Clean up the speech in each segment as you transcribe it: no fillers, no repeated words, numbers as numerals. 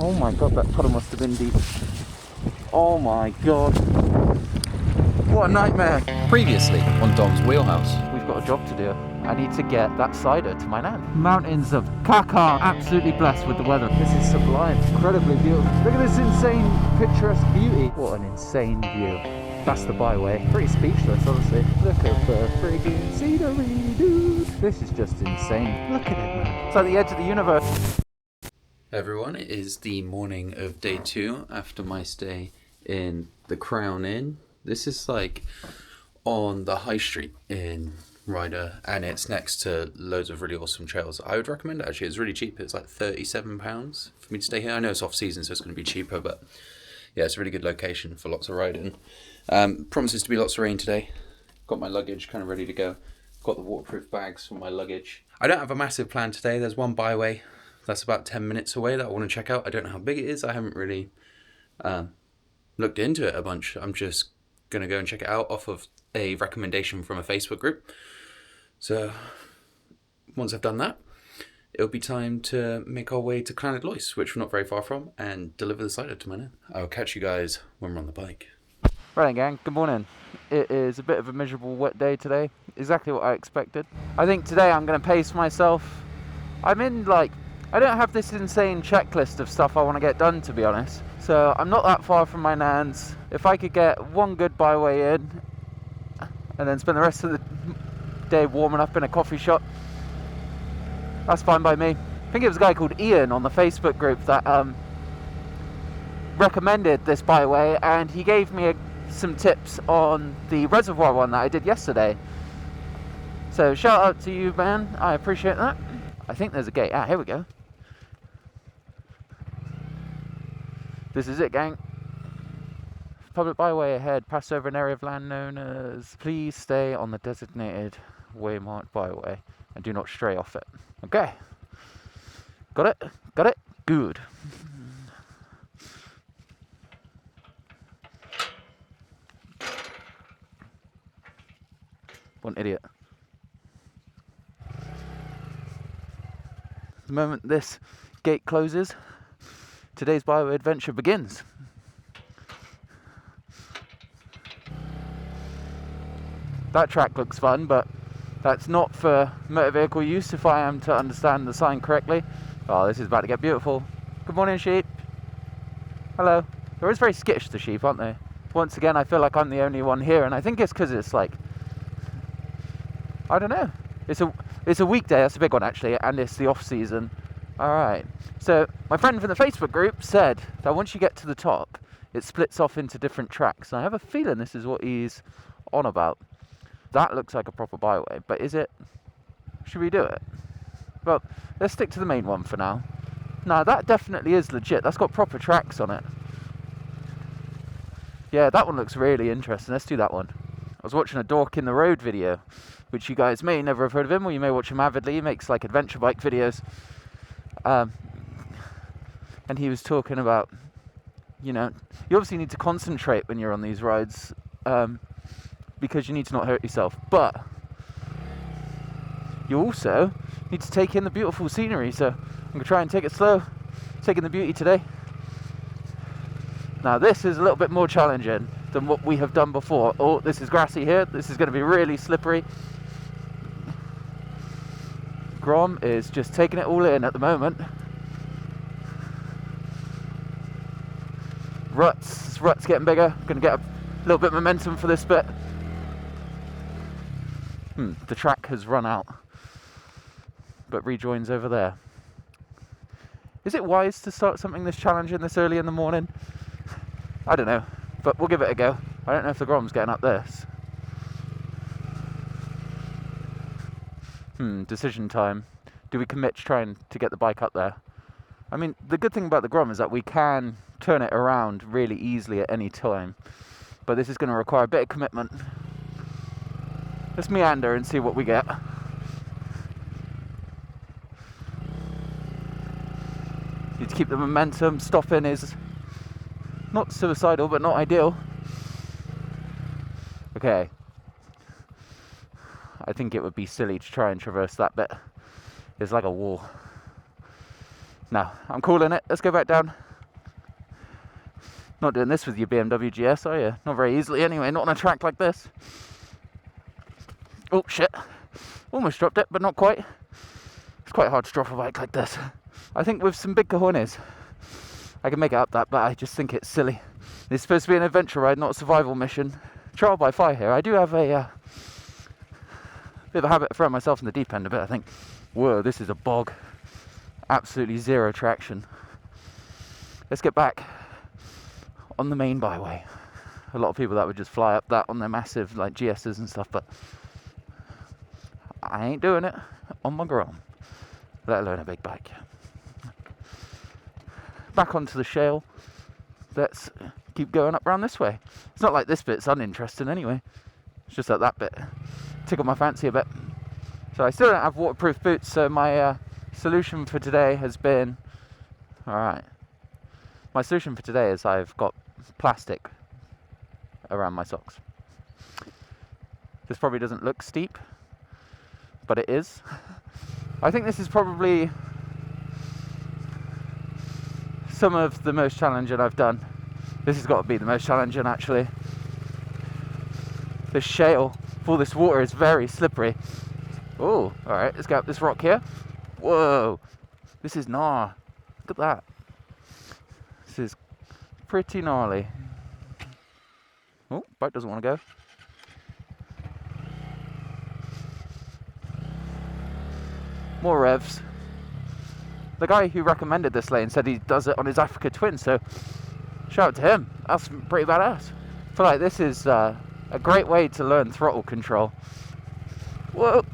Oh my god, that puddle must have been deep. Oh my god. What a nightmare. Previously on Dom's Wheelhouse. We've got a job to do. I need to get that cider to my nan. Mountains of Kaka, absolutely blessed with the weather. This is sublime, incredibly beautiful. Look at this insane picturesque beauty. What an insane view. That's the byway. Pretty speechless, honestly. Look at the friggin' scenery, dude. This is just insane. Look at it, man. It's like the edge of the universe. Hey everyone, it is the morning of day 2 after my stay in the Crown Inn. This is like on the high street in Ryder, and it's next to loads of really awesome trails. I would recommend it actually. It's really cheap. It's like £37 for me to stay here. I know it's off season, so it's going to be cheaper, but yeah, it's a really good location for lots of riding. Promises to be lots of rain today. Got my luggage kind of ready to go. Got the waterproof bags for my luggage. I don't have a massive plan today. There's one byway that's about 10 minutes away that I want to check out. I don't know how big it is. I haven't really looked into it a bunch. I'm just going to go and check it out off of a recommendation from a Facebook group. So once I've done that, it'll be time to make our way to Llanidloes, which we're not very far from, and deliver the cider to my nan. I'll catch you guys when we're on the bike. Right then, gang, good morning. It is a bit of a miserable wet day today. Exactly what I expected. I think today I'm going to pace myself. I don't have this insane checklist of stuff I want to get done, to be honest. So I'm not that far from my nan's. If I could get one good byway in and then spend the rest of the day warming up in a coffee shop, that's fine by me. I think it was a guy called Ian on the Facebook group that recommended this byway, and he gave me some tips on the reservoir one that I did yesterday. So shout out to you, man. I appreciate that. I think there's a gate. Here we go. This is it, gang. Public byway ahead. Pass over an area of land known as. Please stay on the designated waymarked byway and do not stray off it. Okay. Got it? Got it? Good. What an idiot. The moment this gate closes, today's byway adventure begins. That track looks fun, but that's not for motor vehicle use if I am to understand the sign correctly. Oh, this is about to get beautiful. Good morning, sheep. Hello. They're always very skittish, the sheep, aren't they? Once again, I feel like I'm the only one here, and I think it's because it's like, I don't know. It's a weekday, that's a big one actually, and it's the off season. Alright. So my friend from the Facebook group said that once you get to the top, it splits off into different tracks. And I have a feeling this is what he's on about. That looks like a proper byway, but is it? Should we do it? Well, let's stick to the main one for now. No, that definitely is legit. That's got proper tracks on it. Yeah, that one looks really interesting. Let's do that one. I was watching a Dork in the Road video, which you guys may never have heard of him, or you may watch him avidly. He makes like adventure bike videos. And he was talking about, you obviously need to concentrate when you're on these rides, because you need to not hurt yourself. But you also need to take in the beautiful scenery. So I'm going to try and take it slow, taking the beauty today. Now this is a little bit more challenging than what we have done before. Oh, this is grassy here. This is going to be really slippery. Grom is just taking it all in at the moment. Ruts getting bigger. Going to get a little bit of momentum for this bit. The track has run out, but rejoins over there. Is it wise to start something this challenging this early in the morning? I don't know, but we'll give it a go. I don't know if the Grom's getting up this. Decision time. Do we commit to trying to get the bike up there? I mean, the good thing about the Grom is that we can turn it around really easily at any time, but this is going to require a bit of commitment. Let's meander and see what we get. Need to keep the momentum. Stopping is not suicidal, but not ideal. Okay. I think it would be silly to try and traverse that bit. It's like a wall. No, I'm calling it. Let's go back down. Not doing this with your BMW GS, are you? Not very easily anyway, not on a track like this. Oh shit, almost dropped it, but not quite. It's quite hard to drop a bike like this. I think with some big cojones I can make it up that, but I just think it's silly. It's supposed to be an adventure ride, not a survival mission. Trial by fire here. I do have a bit of a habit of throwing myself in the deep end a bit, I think. Whoa, this is a bog. Absolutely zero traction. Let's get back on the main byway. A lot of people that would just fly up that on their massive like GSs and stuff, but I ain't doing it on my Grom, let alone a big bike. Back onto the shale. Let's keep going up around this way. It's not like this bit's uninteresting anyway. It's just that bit tickled my fancy a bit. So I still don't have waterproof boots, so my solution for today has been... Alright. My solution for today is I've got plastic around my socks. This probably doesn't look steep, but it is. I think this is probably some of the most challenging I've done. This has got to be the most challenging actually. This shale, all this water is very slippery. Oh, alright, let's go up this rock here. Whoa, this is gnar. Look at that. This is pretty gnarly. Oh, bike doesn't want to go. More revs. The guy who recommended this lane said he does it on his Africa Twin, so shout out to him. That's pretty badass. I feel like this is a great way to learn throttle control. Whoa!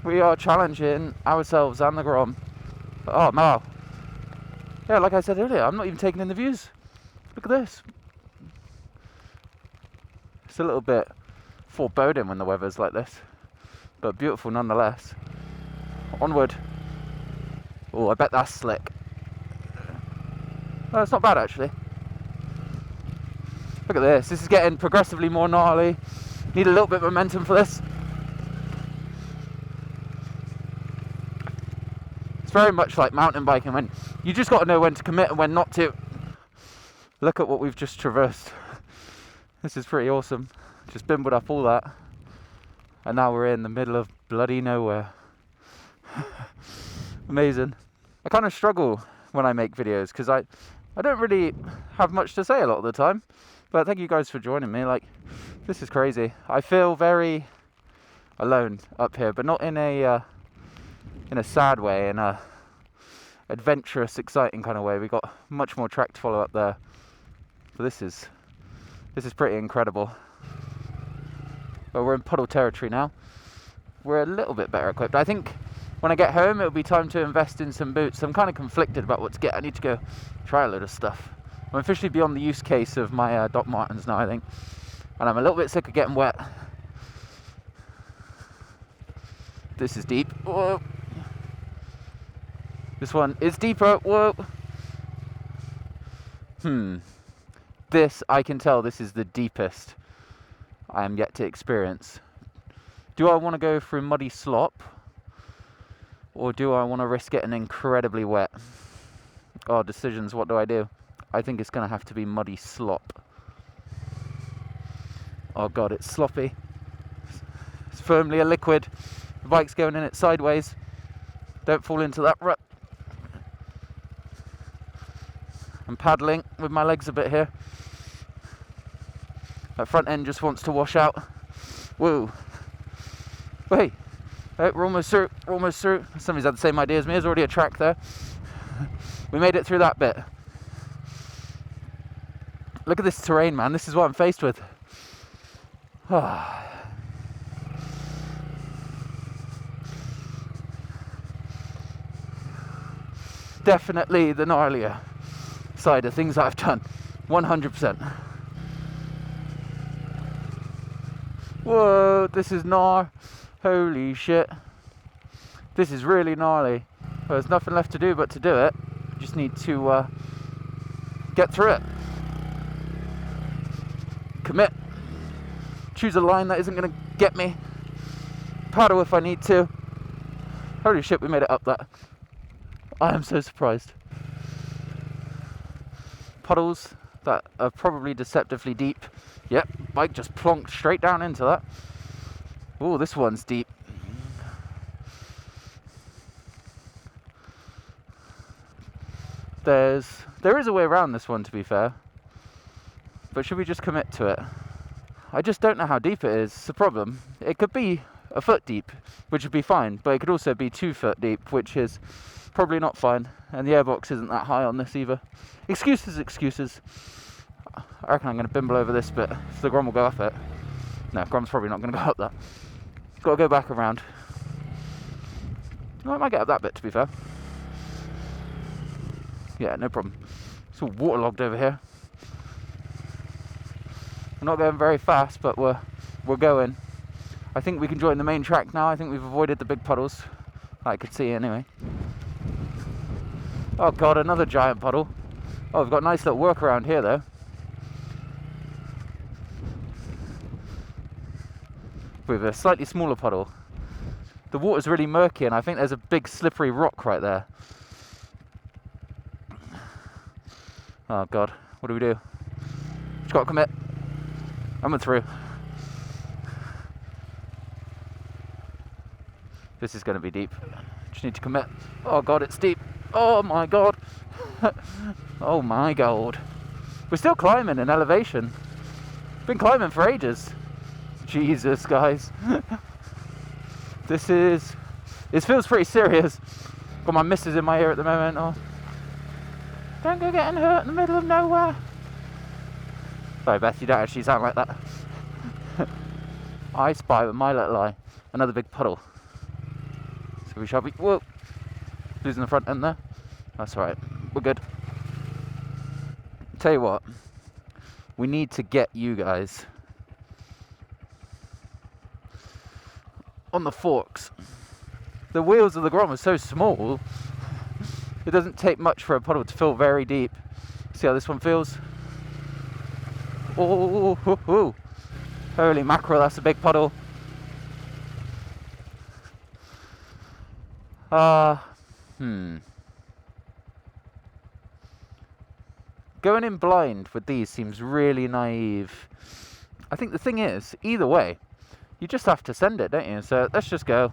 We are challenging ourselves and the Grom. Oh, wow. Yeah, like I said earlier, I'm not even taking in the views. Look at this. It's a little bit foreboding when the weather's like this, but beautiful nonetheless. Onward. Oh, I bet that's slick. Oh, it's not bad actually. Look at this. This is getting progressively more gnarly. Need a little bit of momentum for this. It's very much like mountain biking, when you just got to know when to commit and when not to. Look at what we've just traversed. This is pretty awesome. Just bimbled up all that, and now we're in the middle of bloody nowhere. Amazing. I kind of struggle when I make videos because I don't really have much to say a lot of the time, but thank you guys for joining me. Like, this is crazy. I feel very alone up here, but not in a sad way, in a adventurous, exciting kind of way. We got much more track to follow up there, but this is pretty incredible. But we're in puddle territory now. We're a little bit better equipped. I think when I get home, it'll be time to invest in some boots. I'm kind of conflicted about what to get. I need to go try a load of stuff. I'm officially beyond the use case of my Doc Martens now, I think. And I'm a little bit sick of getting wet. This is deep. Whoa. This one is deeper. Whoa. This, I can tell this is the deepest I am yet to experience. Do I want to go through muddy slop, or do I want to risk getting incredibly wet? Oh, decisions, what do I do? I think it's going to have to be muddy slop. Oh god, it's sloppy. It's firmly a liquid. The bike's going in it sideways. Don't fall into that rut. I'm paddling with my legs a bit here. That front end just wants to wash out. Whoa. Wait. We're almost through. We're almost through. Somebody's had the same idea as me. There's already a track there. We made it through that bit. Look at this terrain, man. This is what I'm faced with. Definitely the gnarlier side of things I've done. 100%. Whoa, this is gnar. Holy shit. This is really gnarly. Well, there's nothing left to do but to do it. Just need to get through it. Commit. Choose a line that isn't going to get me. Paddle if I need to. Holy shit, we made it up that. I am so surprised. Puddles that are probably deceptively deep. Yep, bike just plonked straight down into that. Oh, this one's deep. There is a way around this one, to be fair. But should we just commit to it? I just don't know how deep it is. It's the problem. It could be a foot deep, which would be fine, but it could also be 2 foot deep, which is probably not fine. And the airbox isn't that high on this either. Excuses, excuses. I reckon I'm going to bimble over this bit, if the Grom will go up it. No, Grom's probably not going to go up that. Got to go back around. No, I might get up that bit, to be fair. Yeah, no problem. It's all waterlogged over here. We're not going very fast, but we're going. I think we can join the main track now. I think we've avoided the big puddles. I could see anyway. Oh god, another giant puddle. Oh, we've got a nice little workaround here though. With a slightly smaller puddle. The water's really murky and I think there's a big slippery rock right there. Oh god, what do we do? Just gotta commit. I'm through. This is gonna be deep. Just need to commit. Oh god, it's deep. Oh my god. Oh my god. We're still climbing in elevation. Been climbing for ages. Jesus, guys. This feels pretty serious. Got my missus in my ear at the moment. Oh. Don't go getting hurt in the middle of nowhere. Sorry, Beth, you don't actually sound like that. I spy with my little eye another big puddle. So we shall be. Whoa! Losing the front end there. That's alright. We're good. Tell you what. We need to get you guys on the forks. The wheels of the Grom are so small. It doesn't take much for a puddle to feel very deep. See how this one feels? Oh, hoo, hoo. Holy mackerel, that's a big puddle. Going in blind with these seems really naive. I think the thing is, either way, you just have to send it, don't you? So let's just go.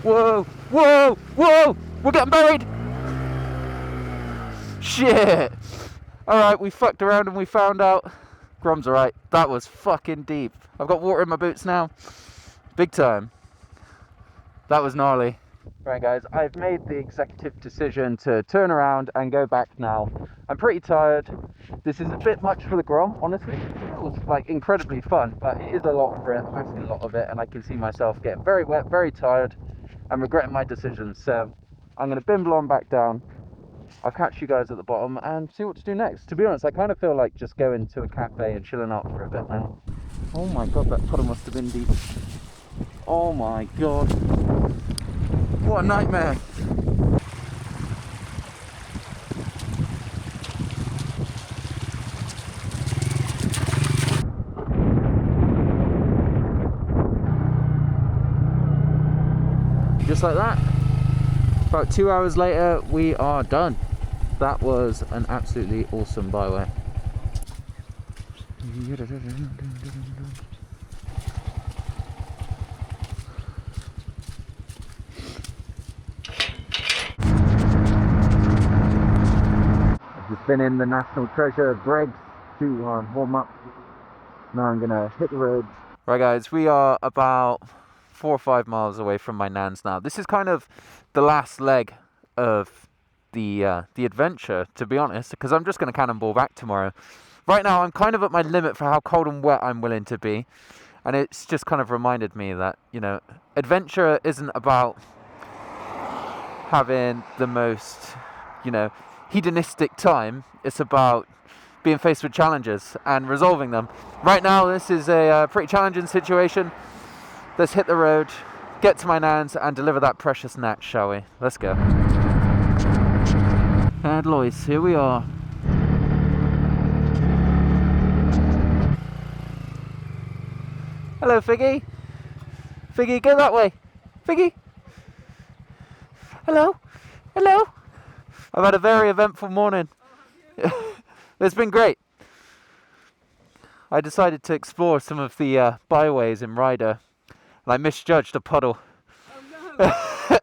Whoa, whoa, whoa! We're getting buried! Shit! Alright, we fucked around and we found out. Grom's alright. That was fucking deep. I've got water in my boots now. Big time. That was gnarly. Right guys, I've made the executive decision to turn around and go back now. I'm pretty tired. This is a bit much for the Grom, honestly. It was like incredibly fun, but it is a lot for it, actually a lot of it, and I can see myself getting very wet, very tired, and regretting my decision. So I'm going to bimble on back down. I'll catch you guys at the bottom and see what to do next. To be honest, I kind of feel like just going to a cafe and chilling out for a bit now. Oh my god, that puddle must have been deep. Oh my god. What a nightmare. Just like that. About 2 hours later, we are done. That was an absolutely awesome byway. I've just been in the National Treasure Greg's to warm up. Now I'm gonna hit the road. Right guys, we are about 4 or 5 miles away from my nan's now. This is kind of the last leg of the adventure, to be honest, because I'm just going to cannonball back tomorrow. Right now, I'm kind of at my limit for how cold and wet I'm willing to be, and it's just kind of reminded me that, you know, adventure isn't about having the most, you know, hedonistic time. It's about being faced with challenges and resolving them. Right now, this is a pretty challenging situation. Let's hit the road, get to my nan's, and deliver that precious nat, shall we? Let's go. And Lois, here we are. Hello, Figgy. Figgy, go that way. Figgy. Hello. Hello. I've had a very eventful morning. It's been great. I decided to explore some of the byways in Ryder, and I misjudged a puddle. Oh no! Oh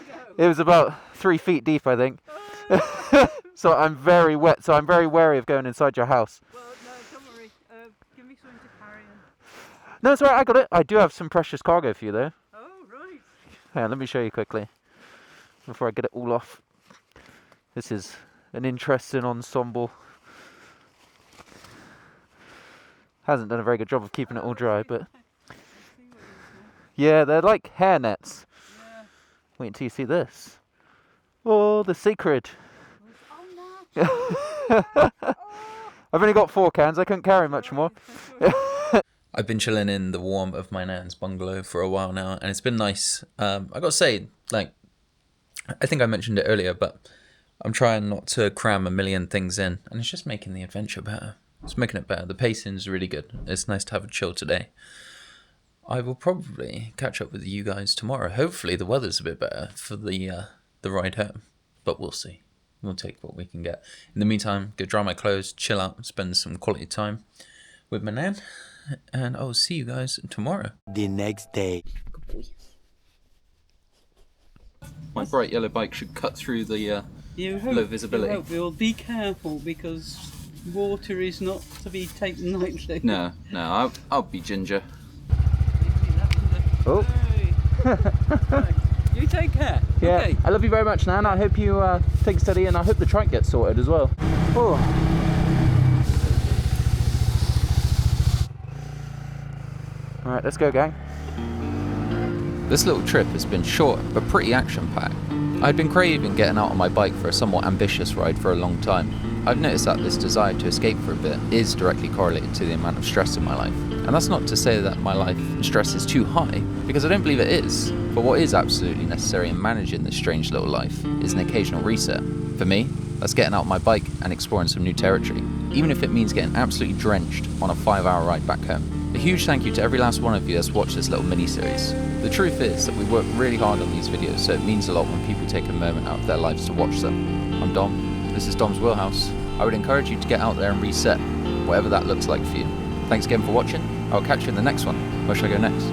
no! It was about 3 feet deep, I think. So I'm very wet, so I'm very wary of going inside your house. Well, no, don't worry. Give me something to carry on. No, it's alright, I got it. I do have some precious cargo for you, though. Oh, right. Hang on, let me show you quickly, before I get it all off. This is an interesting ensemble. Hasn't done a very good job of keeping it all dry, but... Yeah, they're like hair nets. Yeah. Wait until you see this. Oh, the secret. Oh, I've only got 4 cans, I couldn't carry much more. I've been chilling in the warm of my nan's bungalow for a while now, and it's been nice. I gotta say, like, I think I mentioned it earlier, but I'm trying not to cram a million things in, and it's just making the adventure better. It's making it better. The pacing's really good. It's nice to have a chill today. I will probably catch up with you guys tomorrow. Hopefully the weather's a bit better for the ride home, but we'll see. We'll take what we can get. In the meantime, go dry my clothes, chill out, spend some quality time with my nan, and I will see you guys tomorrow. The next day. Good boy. My bright yellow bike should cut through the low visibility. You'll be careful because water is not to be taken lightly. No, I'll be ginger. Oh. Right. You take care. Yeah, Okay. I love you very much, Nan. I hope you take it steady, and I hope the trike gets sorted as well. Oh. Alright, let's go, gang. This little trip has been short but pretty action-packed. I'd been craving getting out on my bike for a somewhat ambitious ride for a long time. I've noticed that this desire to escape for a bit is directly correlated to the amount of stress in my life. And that's not to say that my life stress is too high, because I don't believe it is. But what is absolutely necessary in managing this strange little life is an occasional reset. For me, that's getting out on my bike and exploring some new territory, even if it means getting absolutely drenched on a 5-hour ride back home. A huge thank you to every last one of you that's watched this little mini-series. The truth is that we work really hard on these videos, so it means a lot when people take a moment out of their lives to watch them. I'm Dom, this is Dom's Wheelhouse. I would encourage you to get out there and reset, whatever that looks like for you. Thanks again for watching. I'll catch you in the next one. Where should I go next?